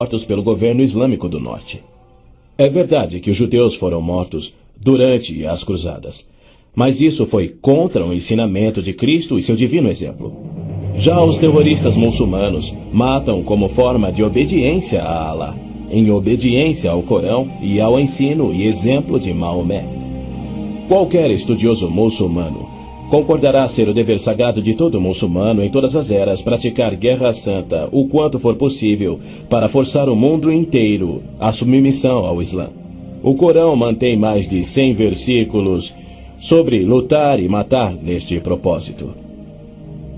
mortos pelo governo islâmico do norte. É verdade que os judeus foram mortos durante as cruzadas, mas isso foi contra o ensinamento de Cristo e seu divino exemplo. Já os terroristas muçulmanos matam como forma de obediência a Alá, em obediência ao Corão e ao ensino e exemplo de Maomé. Qualquer estudioso muçulmano concordará ser o dever sagrado de todo muçulmano em todas as eras praticar guerra santa o quanto for possível para forçar o mundo inteiro à submissão ao Islã. O Corão mantém mais de 100 versículos sobre lutar e matar neste propósito.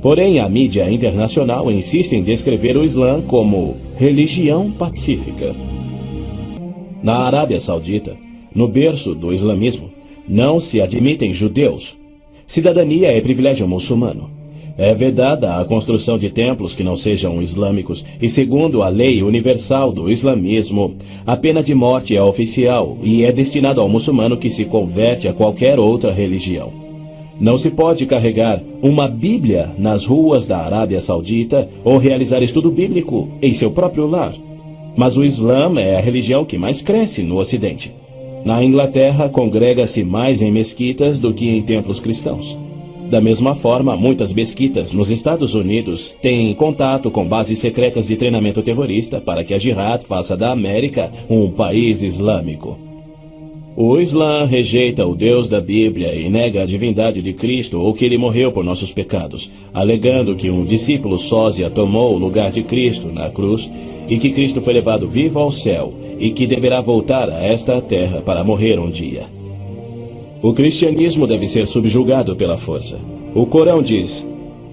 Porém, a mídia internacional insiste em descrever o Islã como religião pacífica. Na Arábia Saudita, no berço do islamismo, não se admitem judeus. Cidadania é privilégio muçulmano. É vedada a construção de templos que não sejam islâmicos e, segundo a lei universal do islamismo, a pena de morte é oficial e é destinada ao muçulmano que se converte a qualquer outra religião. Não se pode carregar uma Bíblia nas ruas da Arábia Saudita ou realizar estudo bíblico em seu próprio lar. Mas o Islã é a religião que mais cresce no Ocidente. Na Inglaterra, congrega-se mais em mesquitas do que em templos cristãos. Da mesma forma, muitas mesquitas nos Estados Unidos têm contato com bases secretas de treinamento terrorista para que a Jihad faça da América um país islâmico. O Islã rejeita o Deus da Bíblia e nega a divindade de Cristo ou que ele morreu por nossos pecados, alegando que um discípulo sósia tomou o lugar de Cristo na cruz e que Cristo foi levado vivo ao céu e que deverá voltar a esta terra para morrer um dia. O cristianismo deve ser subjugado pela força. O Corão diz: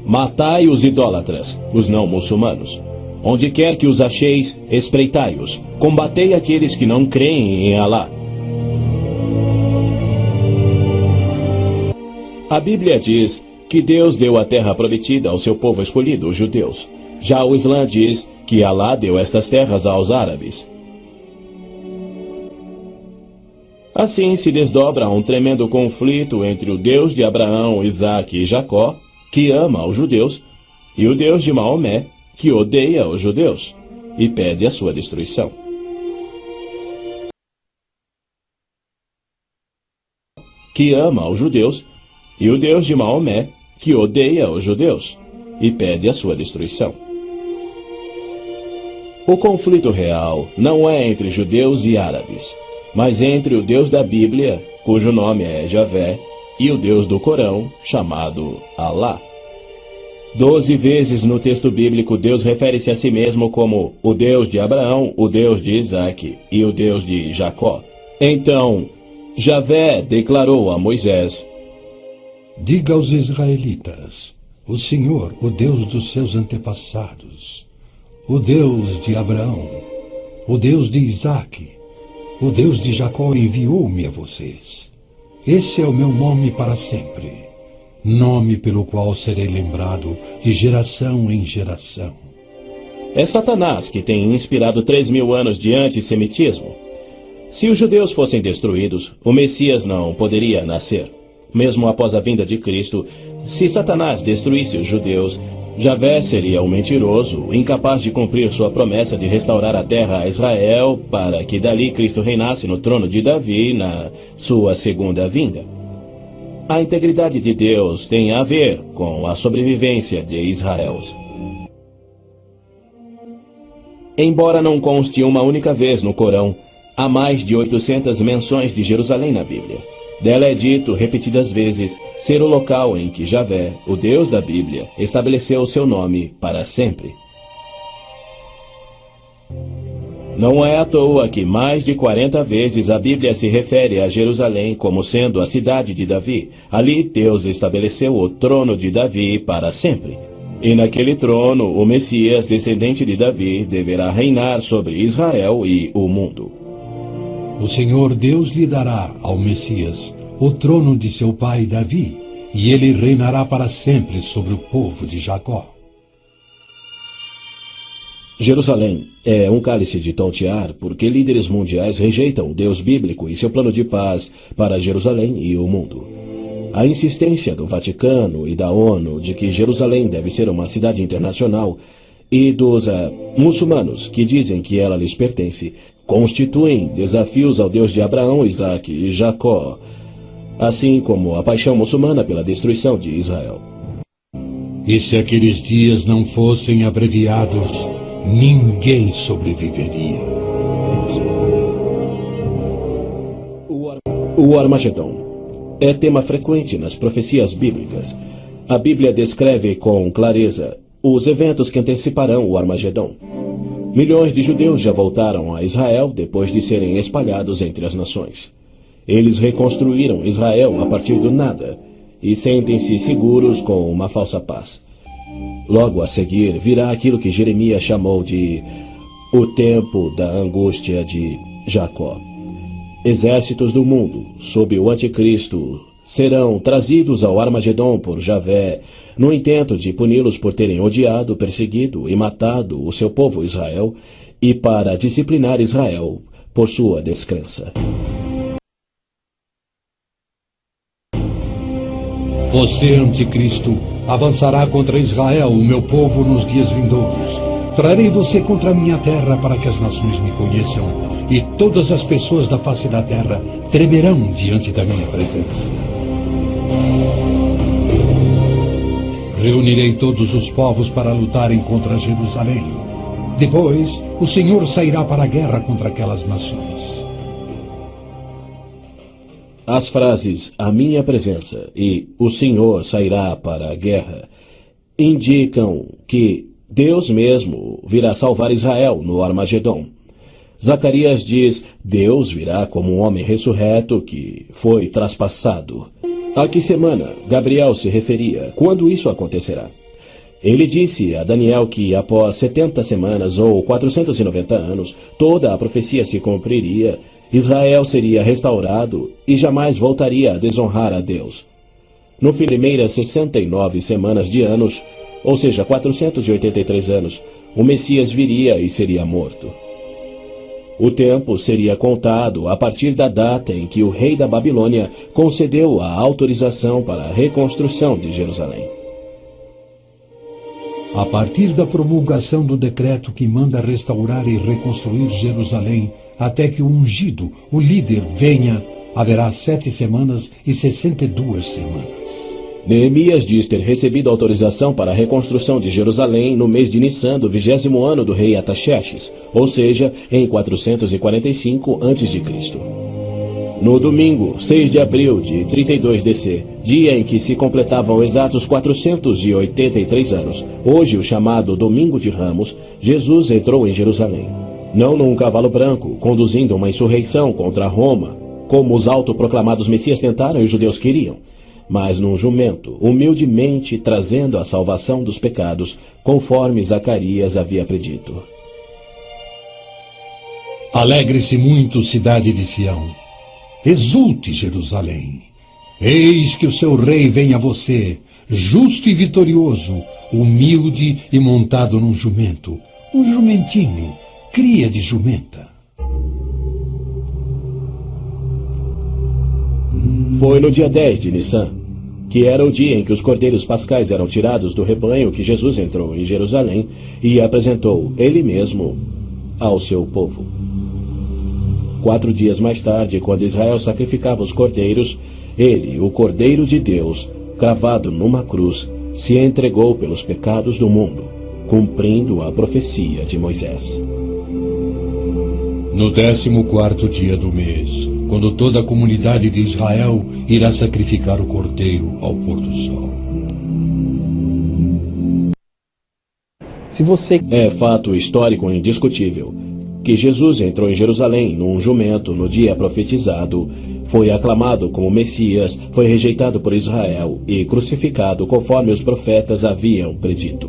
matai os idólatras, os não muçulmanos. Onde quer que os acheis, espreitai-os. Combatei aqueles que não creem em Alá. A Bíblia diz que Deus deu a terra prometida ao seu povo escolhido, os judeus. Já o Islã diz que Alá deu estas terras aos árabes. Assim se desdobra um tremendo conflito entre o Deus de Abraão, Isaque e Jacó, que ama os judeus, e o Deus de Maomé, que odeia os judeus e pede a sua destruição. Que ama os judeus, e o Deus de Maomé, que odeia os judeus e pede a sua destruição. O conflito real não é entre judeus e árabes, mas entre o Deus da Bíblia, cujo nome é Javé, e o Deus do Corão, chamado Alá. 12 vezes no texto bíblico Deus refere-se a si mesmo como o Deus de Abraão, o Deus de Isaque e o Deus de Jacó. Então, Javé declarou a Moisés: diga aos israelitas, o Senhor, o Deus dos seus antepassados, o Deus de Abraão, o Deus de Isaque, o Deus de Jacó enviou-me a vocês. Esse é o meu nome para sempre, nome pelo qual serei lembrado de geração em geração. É Satanás que tem inspirado 3.000 anos de antissemitismo. Se os judeus fossem destruídos, o Messias não poderia nascer. Mesmo após a vinda de Cristo, se Satanás destruísse os judeus, Javé seria um mentiroso, incapaz de cumprir sua promessa de restaurar a terra a Israel para que dali Cristo reinasse no trono de Davi na sua segunda vinda. A integridade de Deus tem a ver com a sobrevivência de Israel. Embora não conste uma única vez no Corão, há mais de 800 menções de Jerusalém na Bíblia. Dela é dito repetidas vezes ser o local em que Javé, o Deus da Bíblia, estabeleceu o seu nome para sempre. Não é à toa que mais de 40 vezes a Bíblia se refere a Jerusalém como sendo a cidade de Davi. Ali Deus estabeleceu o trono de Davi para sempre. E naquele trono, o Messias, descendente de Davi, deverá reinar sobre Israel e o mundo. O Senhor Deus lhe dará ao Messias o trono de seu pai Davi, e ele reinará para sempre sobre o povo de Jacó. Jerusalém é um cálice de tontear porque líderes mundiais rejeitam o Deus bíblico e seu plano de paz para Jerusalém e o mundo. A insistência do Vaticano e da ONU de que Jerusalém deve ser uma cidade internacional e dos muçulmanos, que dizem que ela lhes pertence, constituem desafios ao Deus de Abraão, Isaque e Jacó, assim como a paixão muçulmana pela destruição de Israel. E se aqueles dias não fossem abreviados, ninguém sobreviveria. O Armagedon é tema frequente nas profecias bíblicas. A Bíblia descreve com clareza os eventos que anteciparão o Armagedon. Milhões de judeus já voltaram a Israel depois de serem espalhados entre as nações. Eles reconstruíram Israel a partir do nada e sentem-se seguros com uma falsa paz. Logo a seguir virá aquilo que Jeremias chamou de o tempo da angústia de Jacó. Exércitos do mundo, sob o anticristo, serão trazidos ao Armagedon por Javé, no intento de puni-los por terem odiado, perseguido e matado o seu povo Israel, e para disciplinar Israel por sua descrença. Você, anticristo, avançará contra Israel, o meu povo, nos dias vindouros. Trarei você contra a minha terra para que as nações me conheçam, e todas as pessoas da face da terra tremerão diante da minha presença. Reunirei todos os povos para lutarem contra Jerusalém. Depois, o Senhor sairá para a guerra contra aquelas nações. As frases "a minha presença" e "o Senhor sairá para a guerra" indicam que Deus mesmo virá salvar Israel no Armagedon. Zacarias diz: Deus virá como um homem ressurreto que foi traspassado. A que semana Gabriel se referia? Quando isso acontecerá? Ele disse a Daniel que após 70 semanas ou 490 anos, toda a profecia se cumpriria, Israel seria restaurado e jamais voltaria a desonrar a Deus. No fim das primeiras 69 semanas de anos, ou seja, 483 anos, o Messias viria e seria morto. O tempo seria contado a partir da data em que o rei da Babilônia concedeu a autorização para a reconstrução de Jerusalém. A partir da promulgação do decreto que manda restaurar e reconstruir Jerusalém, até que o ungido, o líder, venha, haverá 7 semanas e 62 semanas. Neemias diz ter recebido autorização para a reconstrução de Jerusalém no mês de Nissan do 20º ano do rei Artaxerxes, ou seja, em 445 a.C. No domingo, 6 de abril de 32 DC, dia em que se completavam exatos 483 anos, hoje o chamado Domingo de Ramos, Jesus entrou em Jerusalém. Não num cavalo branco, conduzindo uma insurreição contra Roma, como os autoproclamados messias tentaram e os judeus queriam, mas num jumento, humildemente trazendo a salvação dos pecados, conforme Zacarias havia predito. Alegre-se muito, cidade de Sião. Exulte, Jerusalém. Eis que o seu rei vem a você, justo e vitorioso, humilde e montado num jumento, um jumentinho, cria de jumenta. Foi no dia 10 de Nissan, que era o dia em que os cordeiros pascais eram tirados do rebanho, que Jesus entrou em Jerusalém e apresentou ele mesmo ao seu povo. 4 dias mais tarde, quando Israel sacrificava os cordeiros, ele, o Cordeiro de Deus, cravado numa cruz, se entregou pelos pecados do mundo, cumprindo a profecia de Moisés. No 14º dia do mês, quando toda a comunidade de Israel irá sacrificar o cordeiro ao pôr do sol. É fato histórico indiscutível que Jesus entrou em Jerusalém num jumento no dia profetizado, foi aclamado como Messias, foi rejeitado por Israel e crucificado conforme os profetas haviam predito.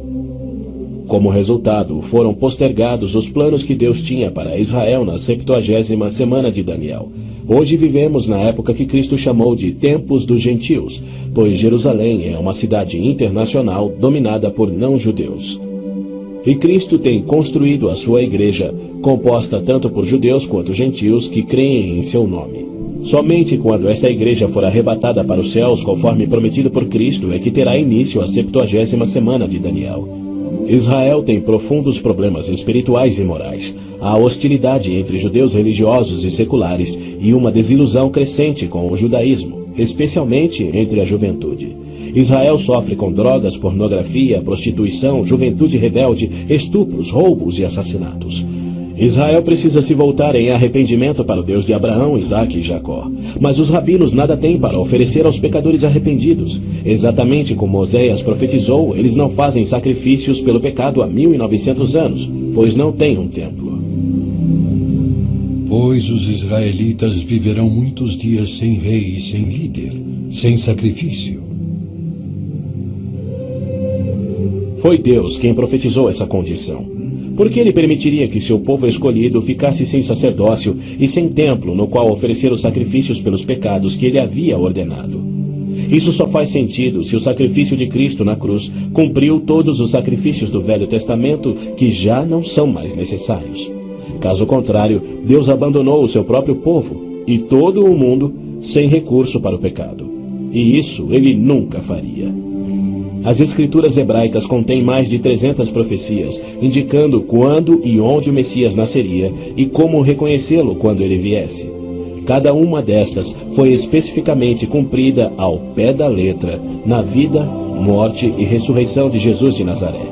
Como resultado, foram postergados os planos que Deus tinha para Israel na 70ª semana de Daniel. Hoje vivemos na época que Cristo chamou de Tempos dos Gentios, pois Jerusalém é uma cidade internacional dominada por não-judeus. E Cristo tem construído a sua igreja, composta tanto por judeus quanto gentios que creem em seu nome. Somente quando esta igreja for arrebatada para os céus, conforme prometido por Cristo, é que terá início a 70ª semana de Daniel. Israel tem profundos problemas espirituais e morais. Há hostilidade entre judeus religiosos e seculares e uma desilusão crescente com o judaísmo, especialmente entre a juventude. Israel sofre com drogas, pornografia, prostituição, juventude rebelde, estupros, roubos e assassinatos. Israel precisa se voltar em arrependimento para o Deus de Abraão, Isaque e Jacó. Mas os rabinos nada têm para oferecer aos pecadores arrependidos. Exatamente como Oséias profetizou, eles não fazem sacrifícios pelo pecado há 1900 anos, pois não têm um templo. Pois os israelitas viverão muitos dias sem rei e sem líder, sem sacrifício. Foi Deus quem profetizou essa condição. Por que ele permitiria que seu povo escolhido ficasse sem sacerdócio e sem templo no qual oferecer os sacrifícios pelos pecados que ele havia ordenado? Isso só faz sentido se o sacrifício de Cristo na cruz cumpriu todos os sacrifícios do Velho Testamento que já não são mais necessários. Caso contrário, Deus abandonou o seu próprio povo e todo o mundo sem recurso para o pecado. E isso ele nunca faria. As escrituras hebraicas contêm mais de 300 profecias, indicando quando e onde o Messias nasceria e como reconhecê-lo quando ele viesse. Cada uma destas foi especificamente cumprida ao pé da letra na vida, morte e ressurreição de Jesus de Nazaré.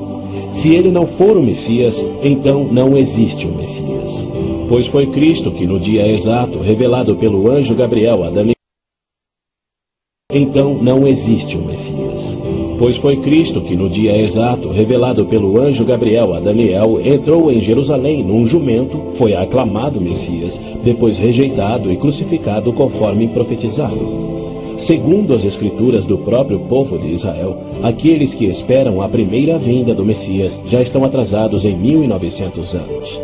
Se ele não for o Messias, então não existe o Messias. Pois foi Cristo que no dia exato revelado pelo anjo Gabriel a Daniel, então não existe o Messias. Pois foi Cristo que no dia exato revelado pelo anjo Gabriel a Daniel entrou em Jerusalém num jumento, foi aclamado Messias, depois rejeitado e crucificado conforme profetizado. Segundo as escrituras do próprio povo de Israel, aqueles que esperam a primeira vinda do Messias já estão atrasados em 1900 anos.